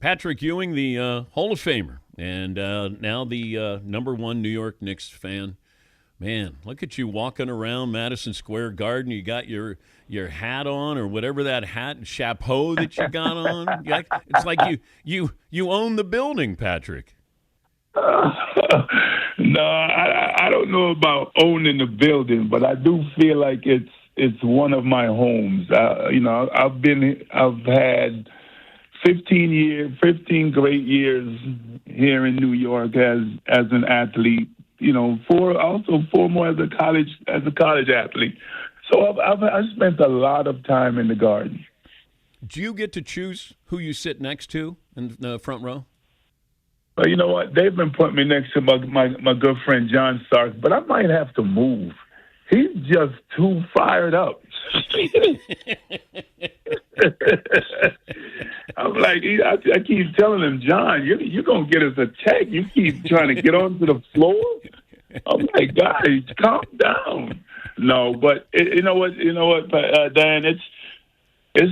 Patrick Ewing, the Hall of Famer, and now the #1 New York Knicks fan. Man, look at you walking around Madison Square Garden. You got your hat on, or whatever that hat and chapeau that you got on. It's like you own the building, Patrick. No, I don't know about owning the building, but I do feel like it's one of my homes. I've had 15 great years here in New York as an athlete. Four more as a college athlete. So I've spent a lot of time in the Garden. Do you get to choose who you sit next to in the front row? But you know what? They've been putting me next to my good friend John Stark, but I might have to move. He's just too fired up. I'm like, I keep telling him, John, you're going to get us a check. You keep trying to get onto the floor. I'm like, guys, calm down. No, but you know what, Dan, it's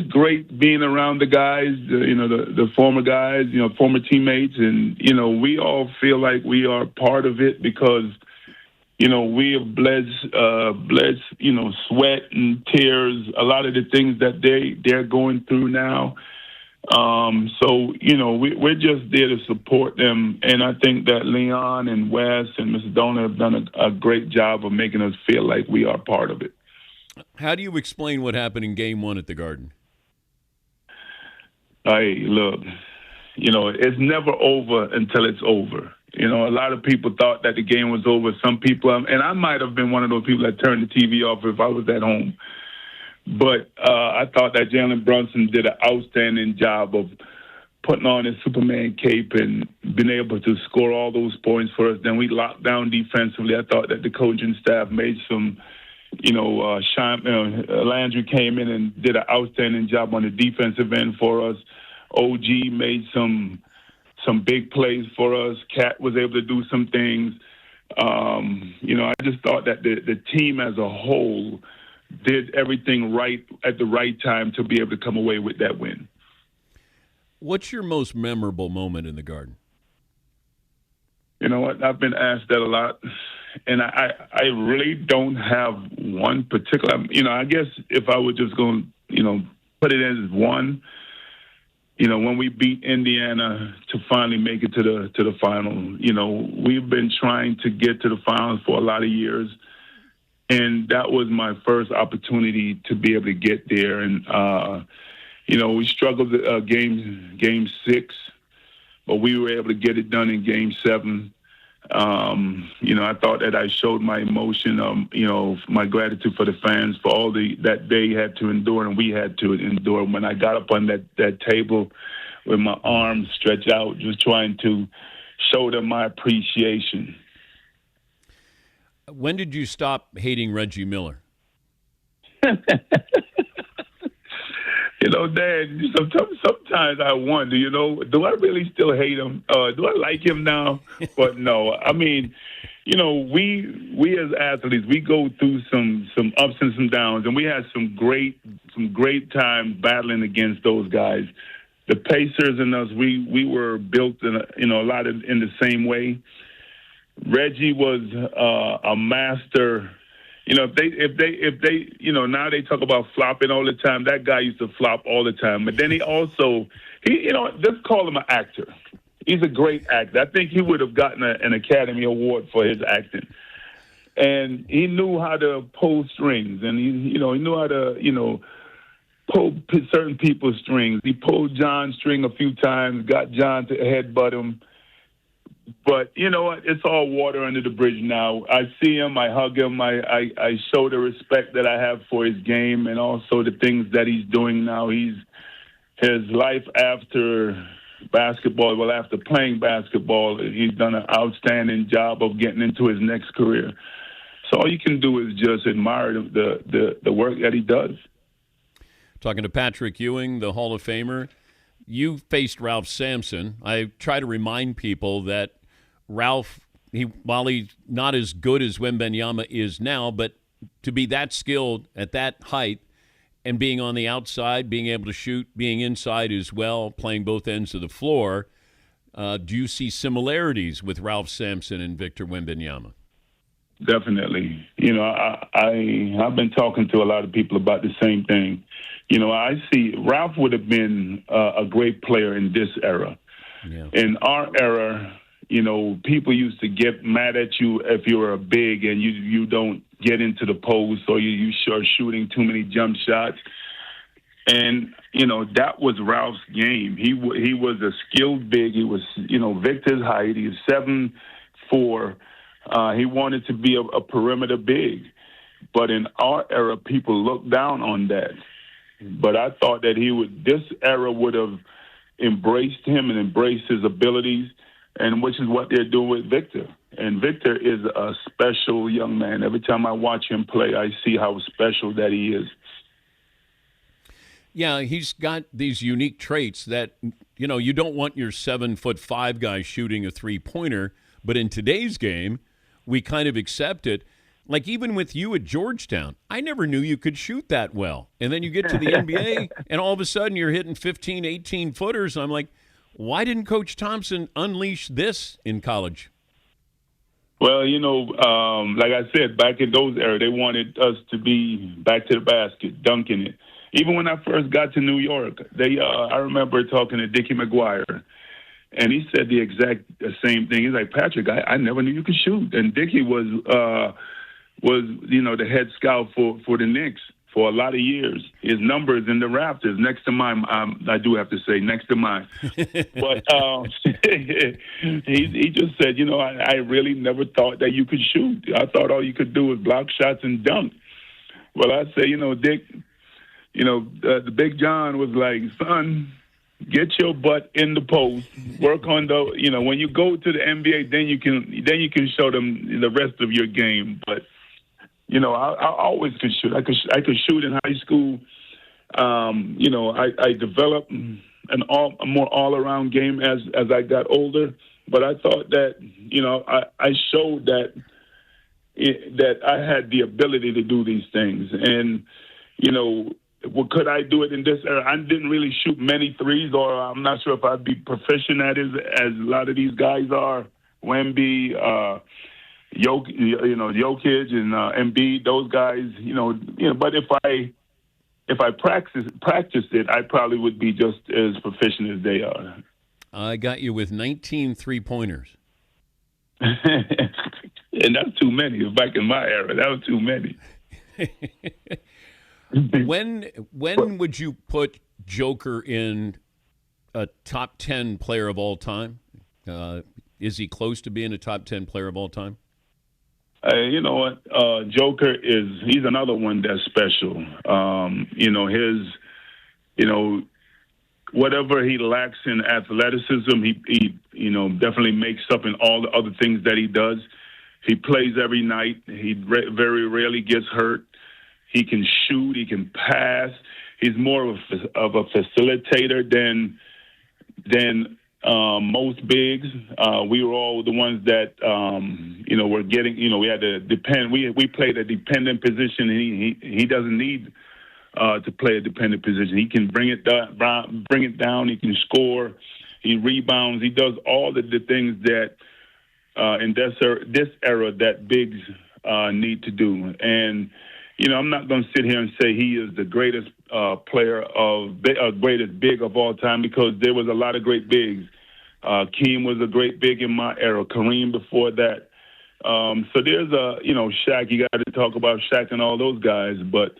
great being around the guys, the former guys, former teammates, and we all feel like we are part of it because we have bled, sweat and tears, a lot of the things that they're going through now. So we're just there to support them, and I think that Leon and Wes and Mr. Donor have done a great job of making us feel like we are part of it. How do you explain what happened in Game 1 at the Garden? Hey, look, it's never over until it's over. A lot of people thought that the game was over. Some people, and I might have been one of those people that turned the TV off if I was at home. But I thought that Jalen Brunson did an outstanding job of putting on his Superman cape and being able to score all those points for us. Then we locked down defensively. I thought that the coaching staff made some, Landry came in and did an outstanding job on the defensive end for us. OG made some big plays for us. Cat was able to do some things. I just thought that the team as a whole did everything right at the right time to be able to come away with that win. What's your most memorable moment in the Garden? You know what? I've been asked that a lot, and I really don't have one particular. I guess if I were just going, put it as one. When we beat Indiana to finally make it to the final. We've been trying to get to the finals for a lot of years, and that was my first opportunity to be able to get there. And we struggled game 6, but we were able to get it done in game 7. I thought that I showed my emotion, my gratitude for the fans for all that they had to endure and we had to endure. When I got up on that table with my arms stretched out, just trying to show them my appreciation. When did you stop hating Reggie Miller? Dan, sometimes I wonder, do I really still hate him? Do I like him now? But no, I mean, we as athletes, we go through some ups and some downs, and we had some great times battling against those guys. The Pacers and us, we were built in a lot in the same way. Reggie was a master. If they, now they talk about flopping all the time. That guy used to flop all the time. But then he just call him an actor. He's a great actor. I think he would have gotten an Academy Award for his acting. And he knew how to pull strings, and he knew how to, pull certain people's strings. He pulled John's string a few times, got John to headbutt him. But you know what? It's all water under the bridge now. I see him, I hug him, I show the respect that I have for his game and also the things that he's doing now. His life after basketball, well, after playing basketball, he's done an outstanding job of getting into his next career. So all you can do is just admire the work that he does. Talking to Patrick Ewing, the Hall of Famer. You faced Ralph Sampson. I try to remind people that Ralph, while he's not as good as Wembanyama is now, but to be that skilled at that height and being on the outside, being able to shoot, being inside as well, playing both ends of the floor. Do you see similarities with Ralph Sampson and Victor Wembanyama? Definitely. I've been talking to a lot of people about the same thing. I see Ralph would have been a great player in this era. Yeah. In our era, people used to get mad at you if you were a big and you don't get into the post or you are shooting too many jump shots. And, that was Ralph's game. He was a skilled big. He was, Victor's height. He was 7'4". He wanted to be a perimeter big. But in our era, people looked down on that. But I thought that this era would have embraced him and embraced his abilities, and which is what they're doing with Victor. And Victor is a special young man. Every time I watch him play, I see how special that he is. Yeah, he's got these unique traits that, you don't want your 7'5" guy shooting a three-pointer, but in today's game, we kind of accept it. Like even with you at Georgetown, I never knew you could shoot that well. And then you get to the NBA, and all of a sudden you're hitting 15, 18-footers. I'm like, why didn't Coach Thompson unleash this in college? Well, like I said, back in those eras, they wanted us to be back to the basket, dunking it. Even when I first got to New York, I remember talking to Dickie McGuire, and he said the exact same thing. He's like, Patrick, I never knew you could shoot. And Dickie was the head scout for the Knicks for a lot of years. His numbers in the rafters next to mine. I do have to say next to mine. But he just said, I really never thought that you could shoot. I thought all you could do was block shots and dunk. Well, I say, Dick, the Big John was like, son, get your butt in the post. Work on when you go to the NBA, then you can show them the rest of your game. But I always could shoot. I could shoot in high school. I developed a more all around game as I got older. But I thought that I showed that I had the ability to do these things. And could I do it in this era? I didn't really shoot many threes, or I'm not sure if I'd be proficient at it as a lot of these guys are. Wemby, Jokic, and Embiid, those guys. But if I practiced it, I probably would be just as proficient as they are. I got you with 19 3-pointers. And that's too many. Back in my era, that was too many. When would you put Joker in a top 10 player of all time? Is he close to being a top 10 player of all time? You know what? Joker he's another one that's special. Whatever he lacks in athleticism, he definitely makes up in all the other things that he does. He plays every night. He very rarely gets hurt. He can shoot. He can pass. He's more of a facilitator than most bigs. We were all the ones that were getting. We had to depend. We played a dependent position. And he doesn't need to play a dependent position. He can bring it down. He can score. He rebounds. He does all the things that in this era that bigs need to do. And I'm not going to sit here and say he is the greatest greatest big of all time, because there was a lot of great bigs. Kareem was a great big in my era. Kareem before that. So there's Shaq. You got to talk about Shaq and all those guys, but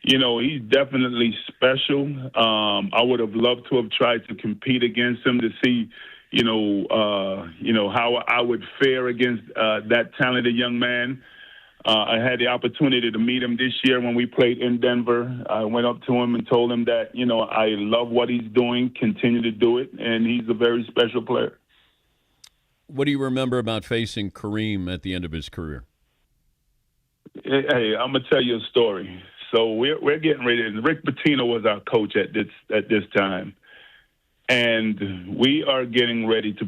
he's definitely special. I would have loved to have tried to compete against him to see, how I would fare against that talented young man. I had the opportunity to meet him this year when we played in Denver. I went up to him and told him that, I love what he's doing, continue to do it, and he's a very special player. What do you remember about facing Kareem at the end of his career? Hey, I'm going to tell you a story. So we're getting ready. Rick Pitino was our coach at this time. And we are getting ready to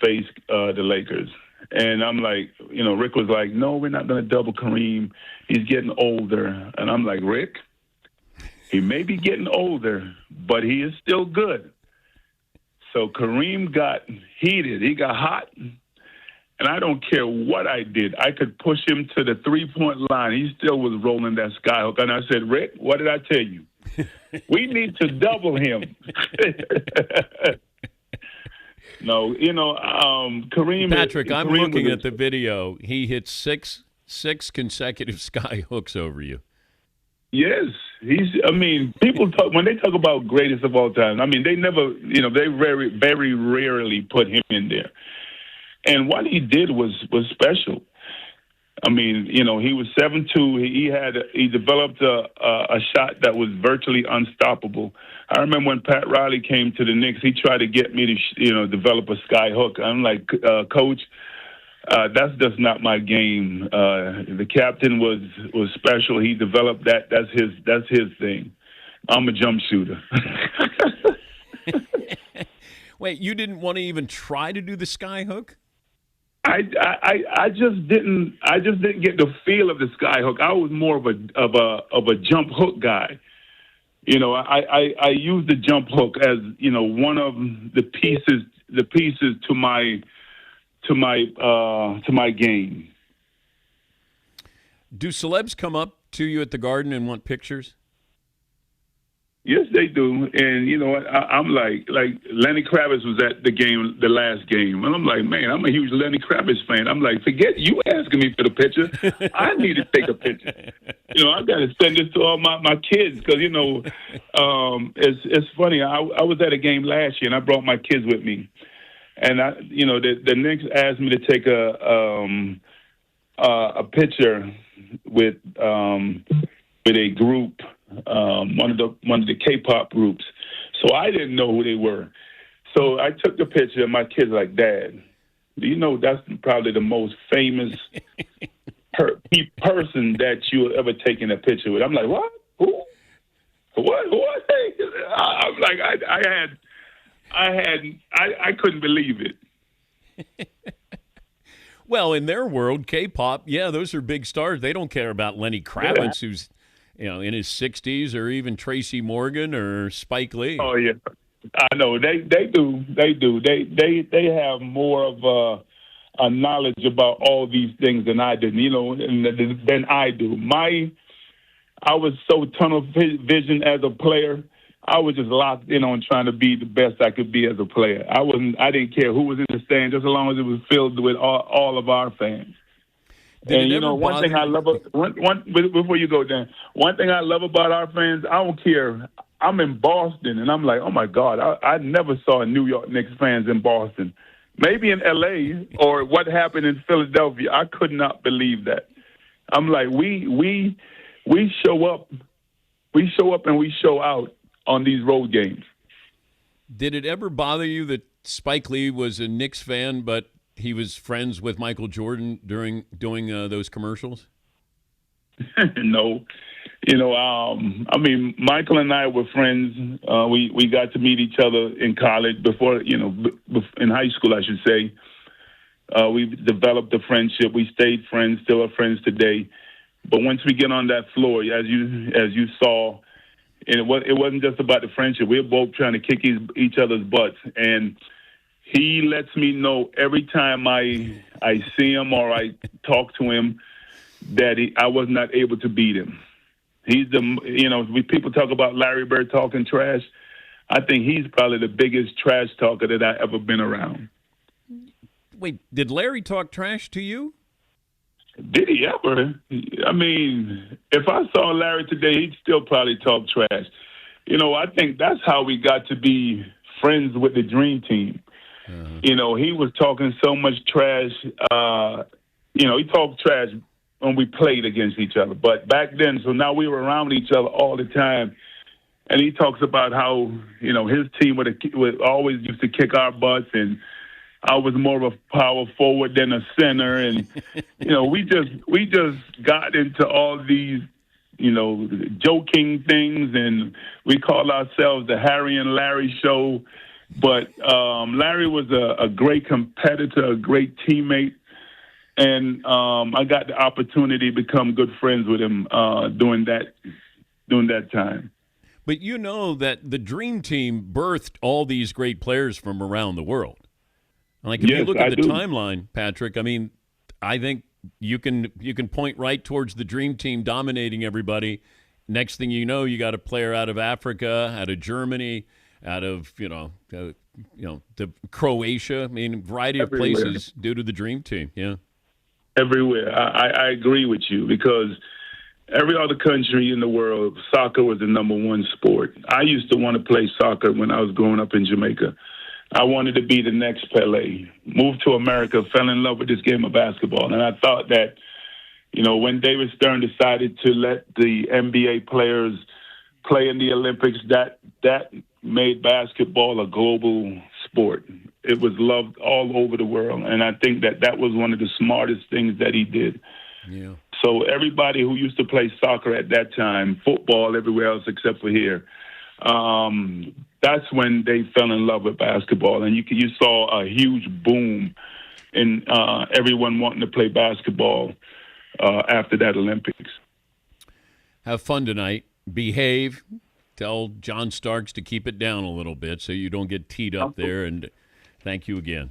face the Lakers. And I'm like, Rick was like, no, we're not going to double Kareem. He's getting older. And I'm like, Rick? He may be getting older, but he is still good. So Kareem got heated. He got hot. And I don't care what I did. I could push him to the three-point line. He still was rolling that skyhook. And I said, Rick, what did I tell you? We need to double him. No, Kareem. Patrick, I'm Kareem looking at the video. He hit six consecutive skyhooks over you. Yes, people talk when they talk about greatest of all time. I mean, they never, they very, very rarely put him in there. And what he did was special. I mean, he was 7'2". He developed a shot that was virtually unstoppable. I remember when Pat Riley came to the Knicks, he tried to get me to develop a sky hook. I'm like, Coach, that's just not my game. The captain was special. He developed that. That's his thing. I'm a jump shooter. Wait, you didn't want to even try to do the sky hook? I just didn't get the feel of the sky hook. I was more of a jump hook guy. I use the jump hook as one of the pieces to my game. Do celebs come up to you at the Garden and want pictures? Yes, they do. And you know what? I'm like Lenny Kravitz was at the last game. And I'm like, man, I'm a huge Lenny Kravitz fan. I'm like, forget you asking me for the picture. I need to take a picture. I got to send this to all my kids because, it's funny. I was at a game last year and I brought my kids with me. And the Knicks asked me to take a picture with a group, one of the K-pop groups. So I didn't know who they were. So I took the picture, and my kids were like, Dad, do you know that's probably the most famous person that you ever taken a picture with? I'm like, what? Who? What? I'm like, I couldn't believe it. Well, in their world, K-pop, yeah, those are big stars. They don't care about Lenny Kravitz, who's in his 60s, or even Tracy Morgan or Spike Lee. Oh yeah, I know they do. They have more of a knowledge about all these things than I did. Than I do. I was so tunnel vision as a player. I was just locked in on trying to be the best I could be as a player. I didn't care who was in the stand, just as long as it was filled with all of our fans. One thing I love before you go, Dan, one thing I love about our fans, I don't care. I'm in Boston, and I'm like, oh my God, I never saw New York Knicks fans in Boston. Maybe in L.A. or what happened in Philadelphia. I could not believe that. I'm like, we show up and we show out on these road games. Did it ever bother you that Spike Lee was a Knicks fan, but he was friends with Michael Jordan doing those commercials? No. Michael and I were friends. We got to meet each other in college before, in high school, I should say. We developed a friendship. We stayed friends, still are friends today. But once we get on that floor, as you saw, and it wasn't just about the friendship. We were both trying to kick each other's butts. And he lets me know every time I see him or I talk to him that I was not able to beat him. He's people talk about Larry Bird talking trash. I think he's probably the biggest trash talker that I've ever been around. Wait, did Larry talk trash to you? Did he ever? I mean, if I saw Larry today, he'd still probably talk trash. I think that's how we got to be friends with the Dream Team. Uh-huh. He was talking so much trash. He talked trash when we played against each other. But back then, so now we were around each other all the time. And he talks about how, his team would always used to kick our butts, and I was more of a power forward than a center. And, we just got into all these, joking things, and we call ourselves the Harry and Larry show. But Larry was a great competitor, a great teammate. And I got the opportunity to become good friends with him during that time. But you know that the Dream Team birthed all these great players from around the world. Like if you Yes, look at I the do. timeline, Patrick, I mean, I think you can point right towards the Dream Team dominating everybody. Next thing you know, you got a player out of Africa, out of Germany, out of the Croatia. I mean, variety of Everywhere. places due to the Dream Team. Yeah. Everywhere. I agree with you because every other country in the world, soccer was the number one sport. I used to want to play soccer when I was growing up in Jamaica. I wanted to be the next Pele. Moved to America, fell in love with this game of basketball. And I thought that, when David Stern decided to let the NBA players play in the Olympics, that made basketball a global sport. It was loved all over the world. And I think that was one of the smartest things that he did. Yeah. So everybody who used to play soccer at that time, football everywhere else except for here, that's when they fell in love with basketball. And you saw a huge boom in everyone wanting to play basketball after that Olympics. Have fun tonight. Behave. Tell John Starks to keep it down a little bit so you don't get teed up there. And thank you again.